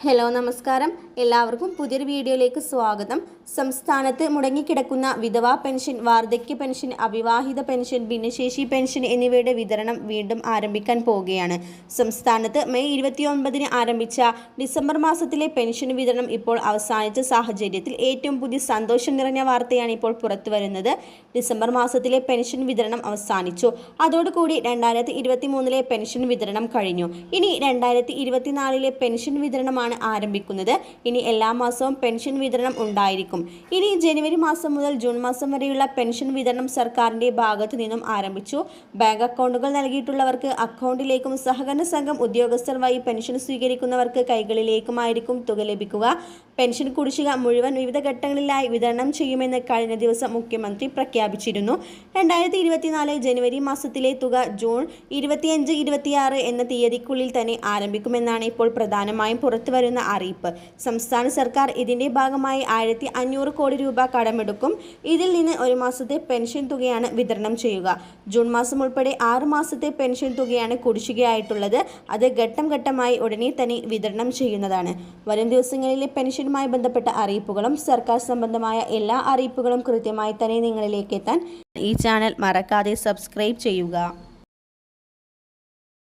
Hello നമസ്കാരം എല്ലാവർക്കും പുതിയൊരു വീഡിയോയിലേക്ക് സ്വാഗതം. സംസ്ഥാനത്ത് മുടങ്ങിക്കിടക്കുന്ന വിധവാ പെൻഷൻ, വാർദ്ധക്യ പെൻഷൻ, അവിവാഹിത പെൻഷൻ, ഭിന്നശേഷി പെൻഷൻ എന്നിവയുടെ വിതരണം വീണ്ടും ആരംഭിക്കാൻ പോവുകയാണ്. സംസ്ഥാനത്ത് മെയ് 29-ന് ആരംഭിച്ച ഡിസംബർ മാസത്തിലെ പെൻഷൻ വിതരണം ഇപ്പോൾ അവസാനിച്ച സാഹചര്യത്തിൽ ഏറ്റവും പുതിയ സന്തോഷം നിറഞ്ഞ വാർത്തയാണ് ഇപ്പോൾ പുറത്തു വരുന്നത്. ഡിസംബർ മാസത്തിലെ പെൻഷൻ വിതരണം അവസാനിച്ചു. അതോടുകൂടി 2023-ലെ പെൻഷൻ വിതരണം കഴിഞ്ഞു. ഇനി 2024-ലെ പെൻഷൻ വിതരണമാണ് ആരംഭിക്കുന്നത്. ഇനി എല്ലാ മാസവും പെൻഷൻ വിതരണം ഉണ്ടായിരിക്കും. ഇനി ജനുവരി മാസം മുതൽ ജൂൺ മാസം വരെയുള്ള പെൻഷൻ വിതരണം സർക്കാരിന്റെ ഭാഗത്തു നിന്നും ആരംഭിച്ചു. ബാങ്ക് അക്കൗണ്ടുകൾ നൽകിയിട്ടുള്ളവർക്ക് അക്കൗണ്ടിലേക്കും സഹകരണ സംഘം ഉദ്യോഗസ്ഥർ വഴി പെൻഷൻ സ്വീകരിക്കുന്നവർക്ക് കൈകളിലേക്കുമായിരിക്കും തുക ലഭിക്കുക. പെൻഷൻ കുടിശ്ശിക മുഴുവൻ വിവിധ ഘട്ടങ്ങളിലായി വിതരണം ചെയ്യുമെന്ന് കഴിഞ്ഞ ദിവസം മുഖ്യമന്ത്രി പ്രഖ്യാപിച്ചിരുന്നു. 2024 ജനുവരി മാസത്തിലെ തുക ജൂൺ 25-26 എന്ന തീയതിക്കുള്ളിൽ തന്നെ ആരംഭിക്കുമെന്നാണ് ഇപ്പോൾ പ്രധാനമായും പുറത്തുവരുന്ന അറിയിപ്പ്. സംസ്ഥാന സർക്കാർ ഇതിന്റെ ഭാഗമായി 1500 കോടി രൂപ കടമെടുക്കും. ഇതിൽ നിന്ന് ഒരു മാസത്തെ പെൻഷൻ തുകയാണ് വിതരണം ചെയ്യുക. ജൂൺ മാസം ഉൾപ്പെടെ 6 മാസത്തെ പെൻഷൻ തുകയാണ് കുടിശ്ശികയായിട്ടുള്ളത്. അത് ഘട്ടം ഘട്ടമായി ഉടനെ തന്നെ വിതരണം ചെയ്യുന്നതാണ്. വരും ദിവസങ്ങളിലെ പെൻഷനുമായി ബന്ധപ്പെട്ട അറിയിപ്പുകളും സർക്കാർ സംബന്ധമായ എല്ലാ അറിയിപ്പുകളും കൃത്യമായി തന്നെ നിങ്ങളിലേക്ക് എത്താൻ ഈ ചാനൽ മറക്കാതെ സബ്സ്ക്രൈബ് ചെയ്യുക.